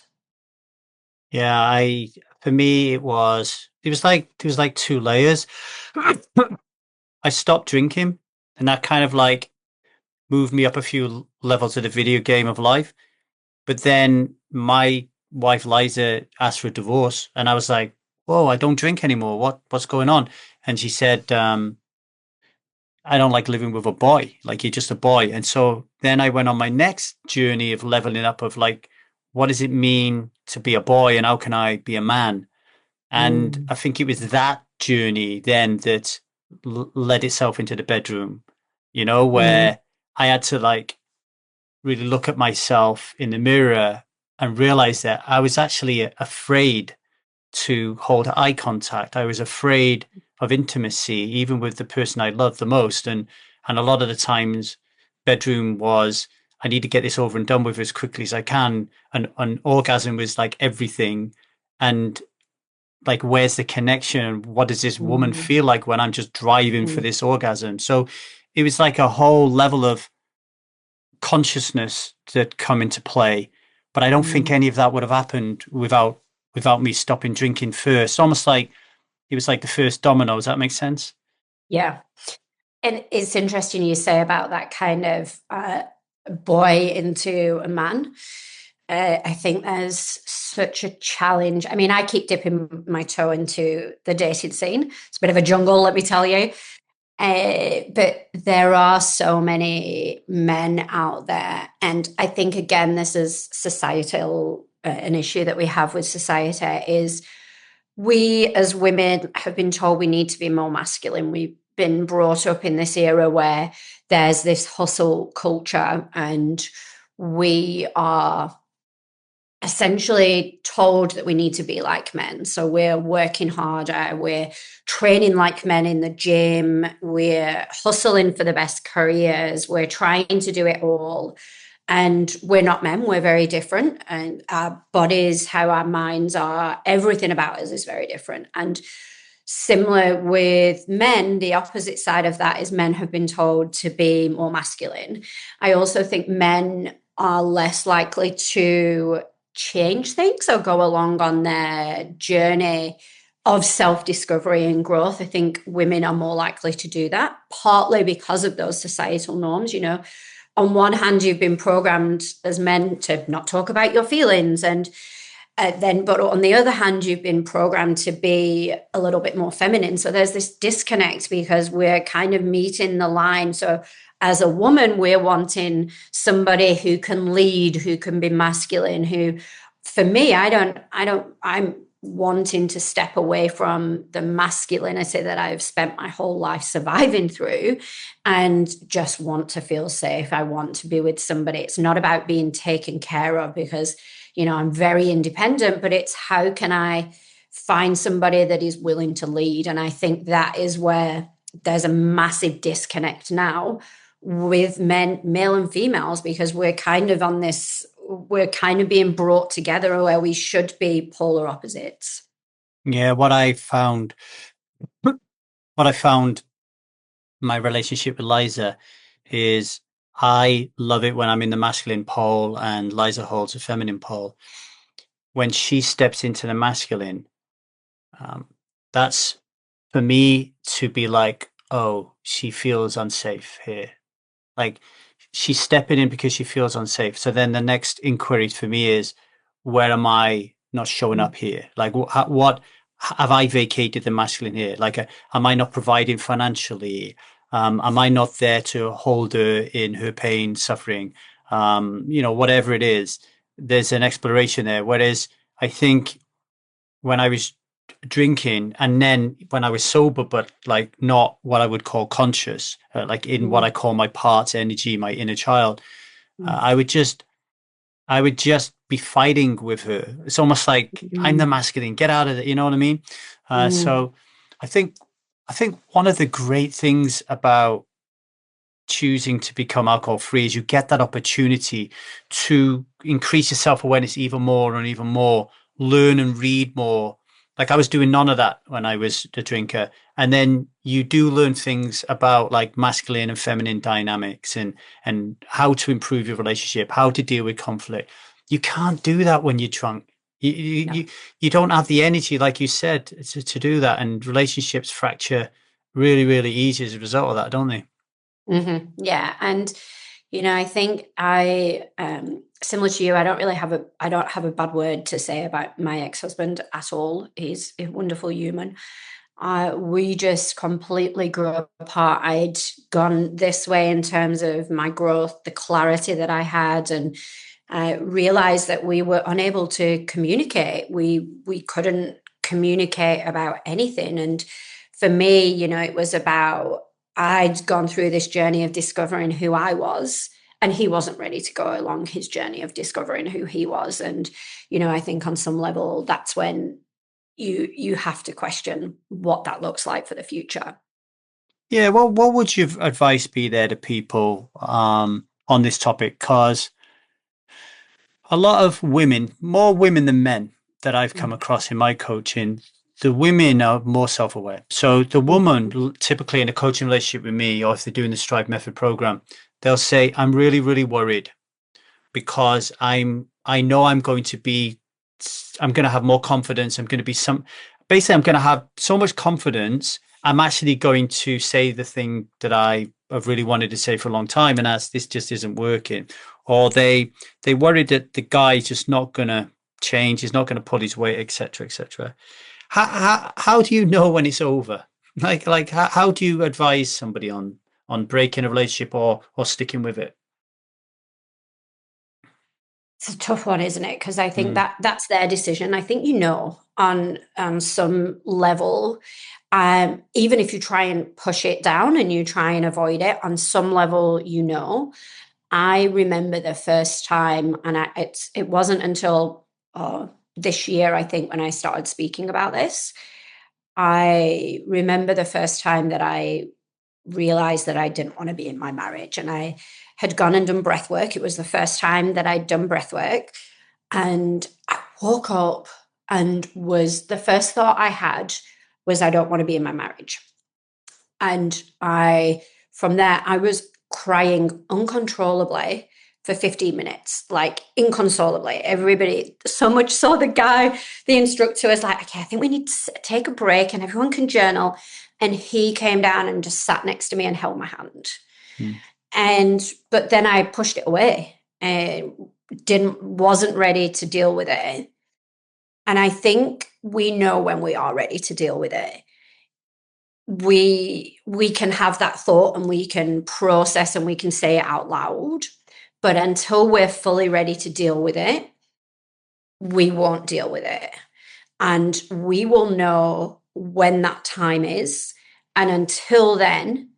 Speaker 2: Yeah, for me it was like two layers. I stopped drinking, and that kind of like moved me up a few levels of the video game of life. But then my wife Liza asked for a divorce, and I was like, "Whoa, I don't drink anymore. What's going on?" And she said, "I don't like living with a boy. Like, you're just a boy." And so then I went on my next journey of leveling up, of like, what does it mean to be a boy, and how can I be a man? And
Speaker 1: Mm.
Speaker 2: I think it was that journey then that led itself into the bedroom,
Speaker 1: Mm.
Speaker 2: where I had to like really look at myself in the mirror and realize that I was actually afraid to hold eye contact. I was afraid of intimacy, even with the person I loved the most. And a lot of the times, bedroom was, I need to get this over and done with as quickly as I can. And orgasm was like everything. And like, where's the connection? What does this woman
Speaker 1: Mm.
Speaker 2: feel like when I'm just driving for
Speaker 1: Mm.
Speaker 2: this orgasm? So it was like a whole level of consciousness that come into play. But I don't think
Speaker 1: Mm.
Speaker 2: any of that would have happened without me stopping drinking first. Almost like it was like the first domino. Does that make sense?
Speaker 1: Yeah. And it's interesting you say about that kind of boy into a man. I think there's such a challenge. I mean, I keep dipping my toe into the dating scene. It's a bit of a jungle, let me tell you. But there are so many men out there. And I think, again, this is societal, an issue that we have with society is we as women have been told we need to be more masculine. We've been brought up in this era where there's this hustle culture and we are essentially told that we need to be like men. So we're working harder, we're training like men in the gym, we're hustling for the best careers, we're trying to do it all. And we're not men, we're very different. And our bodies, how our minds are, everything about us is very different. And similar with men, the opposite side of that is men have been told to be more masculine. I also think men are less likely to change things or go along on their journey of self-discovery and growth. I think women are more likely to do that, partly because of those societal norms. On one hand, you've been programmed as men to not talk about your feelings, and but on the other hand, you've been programmed to be a little bit more feminine. So there's this disconnect because we're kind of meeting the line. So as a woman, we're wanting somebody who can lead, who can be masculine, who, for me, I'm wanting to step away from the masculinity that I've spent my whole life surviving through and just want to feel safe. I want to be with somebody. It's not about being taken care of because, I'm very independent, but it's how can I find somebody that is willing to lead? And I think that is where there's a massive disconnect now with men, male and females, because we're kind of being brought together where we should be polar opposites.
Speaker 2: Yeah, what I found my relationship with Liza is I love it when I'm in the masculine pole and Liza holds a feminine pole. When she steps into the masculine, that's for me to be like, oh, she feels unsafe here. Like she's stepping in because she feels unsafe. So then the next inquiry for me is, where am I not showing up here? Like what have I vacated the masculine here? Like, am I not providing financially? Am I not there to hold her in her pain, suffering? Whatever it is, there's an exploration there. Whereas I think when I was drinking and then when I was sober, but like not what I would call conscious, like in what I call my parts, energy, my inner child, I would just be fighting with her. It's almost like I'm the masculine, get out of it. You know what I mean? So I think, I think one of the great things about choosing to become alcohol free is you get that opportunity to increase your self-awareness even more and even more, learn and read more. Like I was doing none of that when I was a drinker. And then you do learn things about like masculine and feminine dynamics and how to improve your relationship, how to deal with conflict. You can't do that when you're drunk. You don't have the energy, like you said, to do that. And relationships fracture really, really easy as a result of that, don't they?
Speaker 1: Yeah. And, I think similar to you, I don't have a bad word to say about my ex-husband at all. He's a wonderful human. We just completely grew apart. I'd gone this way in terms of my growth, the clarity that I had, and I realized that we were unable to communicate. We couldn't communicate about anything. And for me, it was about I'd gone through this journey of discovering who I was, and he wasn't ready to go along his journey of discovering who he was. And, I think on some level, that's when you have to question what that looks like for the future.
Speaker 2: Yeah, well, what would your advice be there to people on this topic? Because a lot of women, more women than men that I've come across in my coaching, the women are more self-aware. So the woman, typically in a coaching relationship with me, or if they're doing the Strive Method program, they'll say, "I'm really, really worried because I know I'm going to have more confidence. I'm going to be basically, I'm going to have so much confidence. I'm actually going to say the thing that I've really wanted to say for a long time. And as this just isn't working, or they worry that the guy's just not going to change. He's not going to pull his weight, etc., etc. How do you know when it's over? Like how do you advise somebody on breaking a relationship or sticking with it?
Speaker 1: It's a tough one, isn't it? Because I think
Speaker 2: Mm.
Speaker 1: that's their decision. I think on some level, even if you try and push it down and you try and avoid it, on some level, I remember the first time, and it wasn't until this year, I think, when I started speaking about this. I remember the first time that I realized that I didn't want to be in my marriage, and I had gone and done breath work. It was the first time that I'd done breath work, and I woke up and was the first thought I had was I don't want to be in my marriage. And from there, I was crying uncontrollably for 15 minutes, like inconsolably. Everybody, so much so the instructor was like, okay, I think we need to take a break and everyone can journal. And he came down and just sat next to me and held my hand. But then I pushed it away and wasn't ready to deal with it. And I think we know when we are ready to deal with it. We can have that thought and we can process and we can say it out loud. But until we're fully ready to deal with it, we won't deal with it. And we will know when that time is. And until then,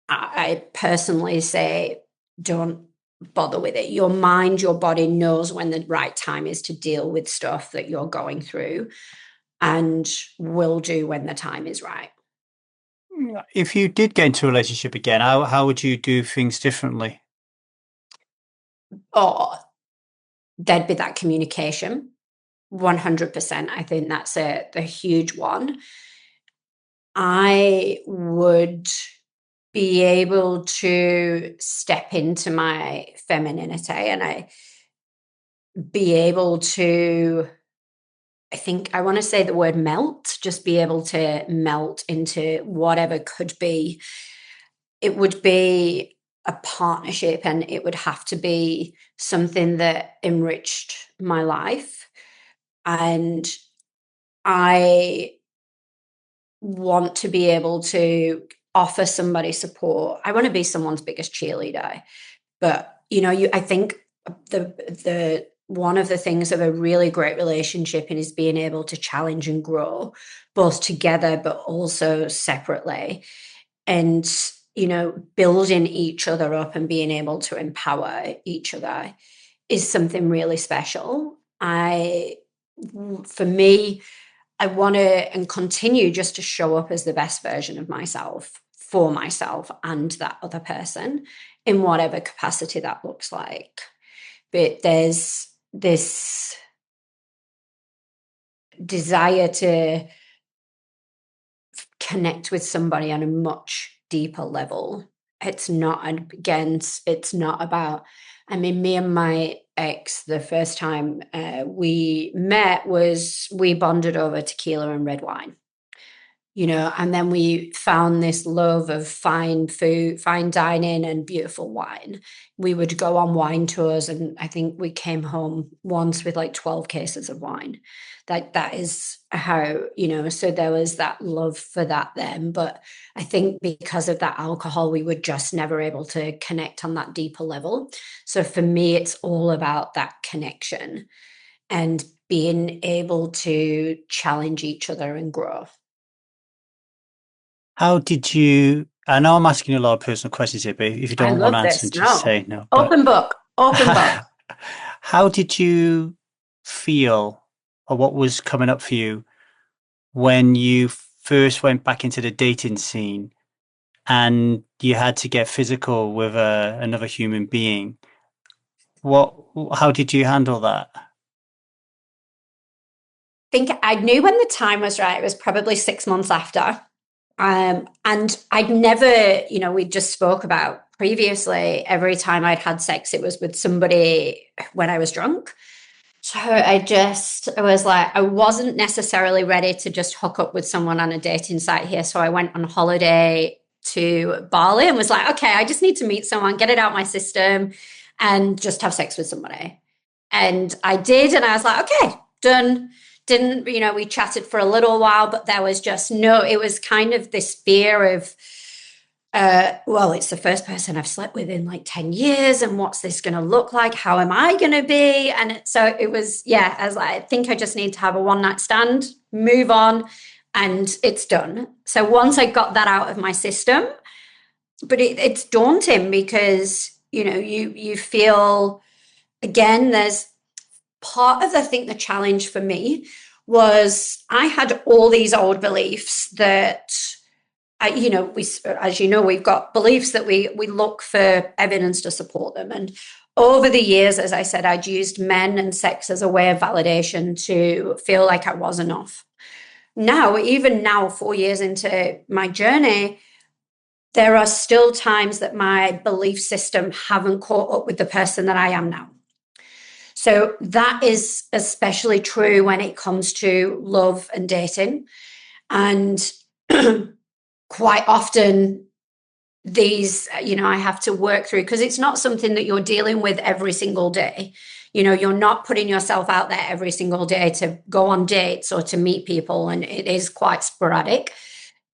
Speaker 1: I personally say, don't bother with it. Your mind, your body knows when the right time is to deal with stuff that you're going through, and will do when the time is right.
Speaker 2: If you did get into a relationship again, how would you do things differently?
Speaker 1: Or there'd be that communication. 100%. I think that's a huge one. I would be able to step into my femininity, and I be able to, I think I want to say the word melt, just be able to melt into whatever could be. It would be a partnership, and it would have to be something that enriched my life. And I want to be able to offer somebody support. I want to be someone's biggest cheerleader. But, I think the one of the things of a really great relationship is being able to challenge and grow, both together but also separately. And, building each other up and being able to empower each other is something really special. For me, I want to and continue just to show up as the best version of myself for myself and that other person in whatever capacity that looks like. But there's this desire to connect with somebody on a much deeper level. It's not about, me and my ex, the first time we met was we bonded over tequila and red wine. And then we found this love of fine food, fine dining and beautiful wine. We would go on wine tours, and I think we came home once with like 12 cases of wine. That is how, so there was that love for that then. But I think because of that alcohol, we were just never able to connect on that deeper level. So for me, it's all about that connection and being able to challenge each other and grow.
Speaker 2: How did you? I know I'm asking you a lot of personal questions here, but if you don't want to answer, just say no.
Speaker 1: Open book.
Speaker 2: How did you feel, or what was coming up for you when you first went back into the dating scene and you had to get physical with another human being? How did you handle that?
Speaker 1: I think I knew when the time was right. It was probably 6 months after. And I'd never, we just spoke about previously, every time I'd had sex, it was with somebody when I was drunk. So I was like, I wasn't necessarily ready to just hook up with someone on a dating site here. So I went on holiday to Bali and was like, okay, I just need to meet someone, get it out my system and just have sex with somebody. And I did. And I was like, okay, done. Didn't, we chatted for a little while, but there was just it was kind of this fear of, it's the first person I've slept with in like 10 years. And what's this going to look like? How am I going to be? And so it was, I was like, I think I just need to have a one night stand, move on, and it's done. So once I got that out of my system, but it's daunting because, you feel, again, there's part of the challenge for me was I had all these old beliefs that we've got beliefs that we look for evidence to support them. And over the years, as I said, I'd used men and sex as a way of validation to feel like I was enough. now, even now, 4 years into my journey, there are still times that my belief system haven't caught up with the person that I am now. So that is especially true when it comes to love and dating. And quite often, these, I have to work through, because it's not something that you're dealing with every single day. You're not putting yourself out there every single day to go on dates or to meet people, and it is quite sporadic.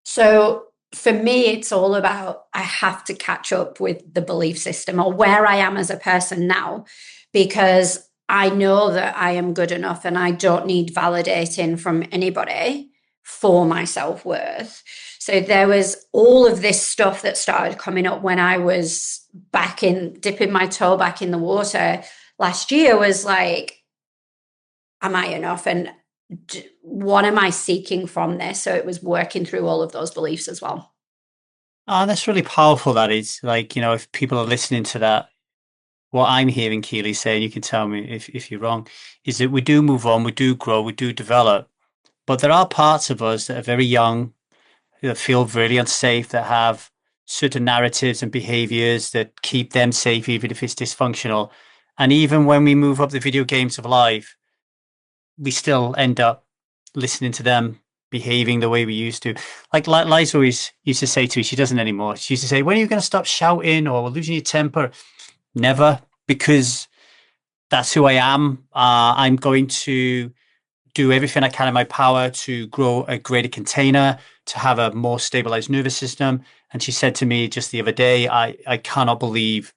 Speaker 1: So for me, it's all about, I have to catch up with the belief system or where I am as a person now, because I know that I am good enough and I don't need validating from anybody for my self-worth. So there was all of this stuff that started coming up when I was dipping my toe back in the water last year, was like, am I enough? And what am I seeking from this? So it was working through all of those beliefs as well.
Speaker 2: Oh, that's really powerful. That is, like, if people are listening to that, what I'm hearing Keelie say, and you can tell me if you're wrong, is that we do move on, we do grow, we do develop, but there are parts of us that are very young, that feel really unsafe, that have certain narratives and behaviors that keep them safe, even if it's dysfunctional. And even when we move up the video games of life, we still end up listening to them behaving the way we used to. Like Liza always used to say to me, she doesn't anymore. She used to say, "When are you going to stop shouting or losing your temper?" Never, because that's who I am. I'm going to do everything I can in my power to grow a greater container, to have a more stabilized nervous system. And she said to me just the other day, I cannot believe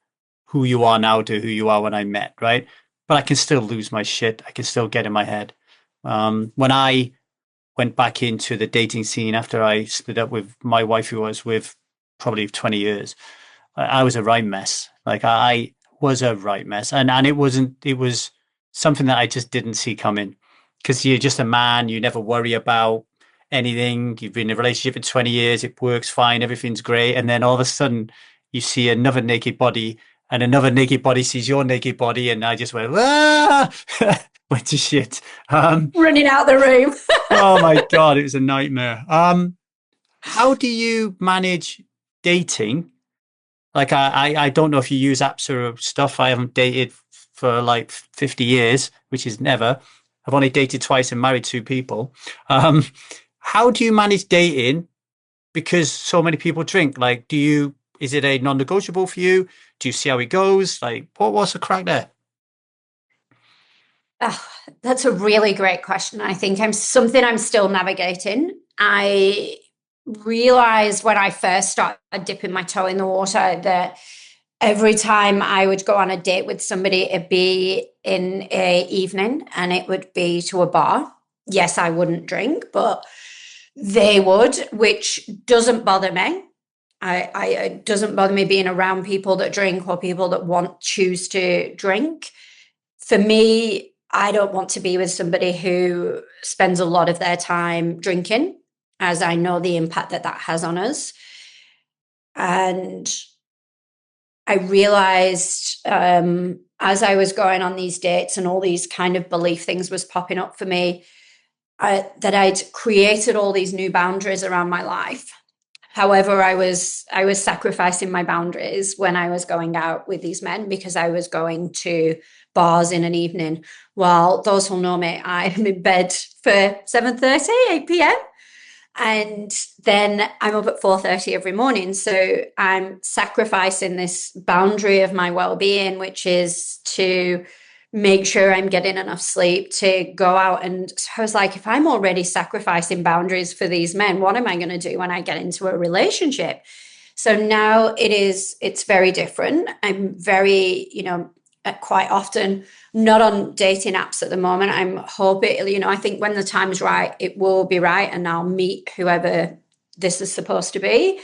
Speaker 2: who you are now to who you are when I met, right? But I can still lose my shit. I can still get in my head. When I went back into the dating scene after I split up with my wife, who I was with probably 20 years, I was a right mess. Like I was a right mess. And it was something that I just didn't see coming, because you're just a man. You never worry about anything. You've been in a relationship for 20 years. It works fine. Everything's great. And then all of a sudden you see another naked body, and another naked body sees your naked body. And I just went, ah, went to shit.
Speaker 1: Running out the room.
Speaker 2: Oh my God, it was a nightmare. How do you manage dating? Like I don't know if you use apps or stuff. I haven't dated for like 50 years, which is never. I've only dated twice and married two people. Um, how do you manage dating? Because so many people drink. Like, is it a non-negotiable for you? Do you see how it goes? Like, what's the crack there?
Speaker 1: Oh, that's a really great question. I think I'm still navigating. I realized when I first started dipping my toe in the water that every time I would go on a date with somebody, it'd be in a evening and it would be to a bar. Yes, I wouldn't drink, but they would, which doesn't bother me. It doesn't bother me being around people that drink or people that choose to drink. For me, I don't want to be with somebody who spends a lot of their time drinking, as I know the impact that has on us. And I realized as I was going on these dates and all these kind of belief things was popping up for me, that I'd created all these new boundaries around my life. However, I was sacrificing my boundaries when I was going out with these men, because I was going to bars in an evening. Well, those who know me, I'm in bed for 7:30, 8 p.m. And then I'm up at 4:30 every morning. So I'm sacrificing this boundary of my well-being, which is to make sure I'm getting enough sleep to go out. And so I was like, if I'm already sacrificing boundaries for these men, what am I going to do when I get into a relationship? So now it's very different. I'm very, quite often not on dating apps at the moment. I'm hoping, I think when the time's right, it will be right, and I'll meet whoever this is supposed to be.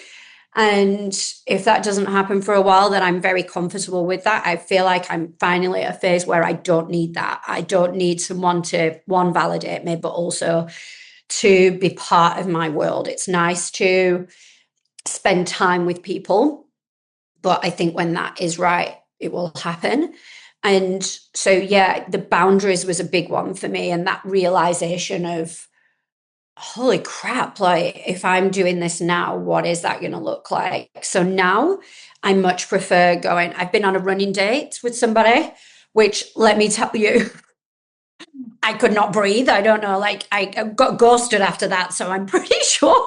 Speaker 1: And if that doesn't happen for a while, then I'm very comfortable with that. I feel like I'm finally at a phase where I don't need that. I don't need someone to, one, validate me, but also to be part of my world. It's nice to spend time with people, but I think when that is right, it will happen. And so, yeah, the boundaries was a big one for me. And that realization of holy crap, like if I'm doing this now, what is that going to look like? So now I much prefer going, I've been on a running date with somebody, which let me tell you, I could not breathe. I don't know, like I got ghosted after that. So I'm pretty sure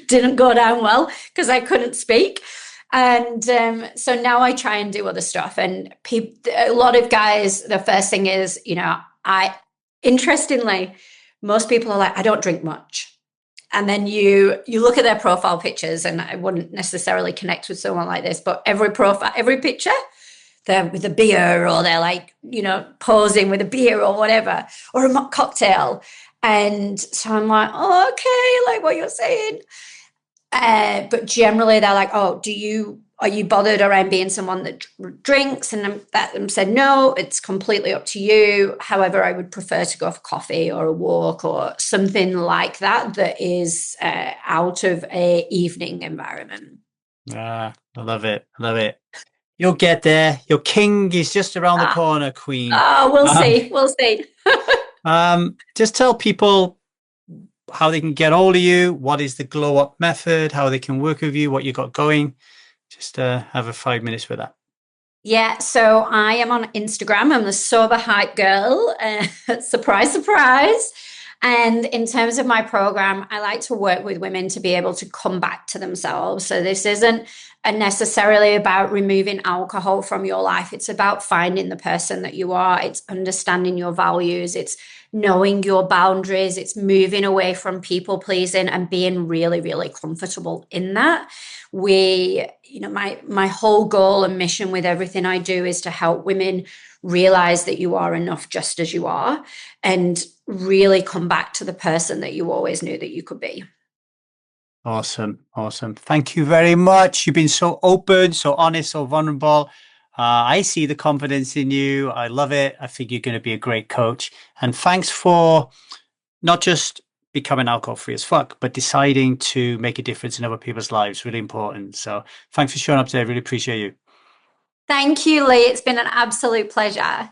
Speaker 1: didn't go down well because I couldn't speak. And so now I try and do other stuff. And a lot of guys, the first thing is, interestingly, most people are like, I don't drink much. And then you look at their profile pictures, and I wouldn't necessarily connect with someone like this, but every picture, they're with a beer, or they're like, posing with a beer or whatever, or a mock cocktail. And so I'm like, oh, okay, like what you're saying. But generally they're like, oh, are you bothered around being someone that drinks? And I said, no, it's completely up to you. However, I would prefer to go for coffee or a walk or something like that is out of a evening environment.
Speaker 2: Ah, I love it. I love it. You'll get there. Your king is just around the corner, Queen.
Speaker 1: We'll see. We'll see.
Speaker 2: Just tell people how they can get hold of you. What is the glow up method? How they can work with you? What you got going? Just have a 5 minutes with that.
Speaker 1: Yeah, so I am on Instagram. I'm the sober hype girl. Surprise, surprise. And in terms of my program, I like to work with women to be able to come back to themselves. So this isn't necessarily about removing alcohol from your life. It's about finding the person that you are. It's understanding your values. It's knowing your boundaries. It's moving away from people pleasing and being really, really comfortable in that. My whole goal and mission with everything I do is to help women realize that you are enough just as you are, and really come back to the person that you always knew that you could be.
Speaker 2: Awesome. Awesome. Thank you very much. You've been so open, so honest, so vulnerable. I see the confidence in you. I love it. I think you're going to be a great coach. And thanks for not just becoming alcohol free as fuck, but deciding to make a difference in other people's lives. Really important. So thanks for showing up today. Really appreciate you.
Speaker 1: Thank you, Lee. It's been an absolute pleasure.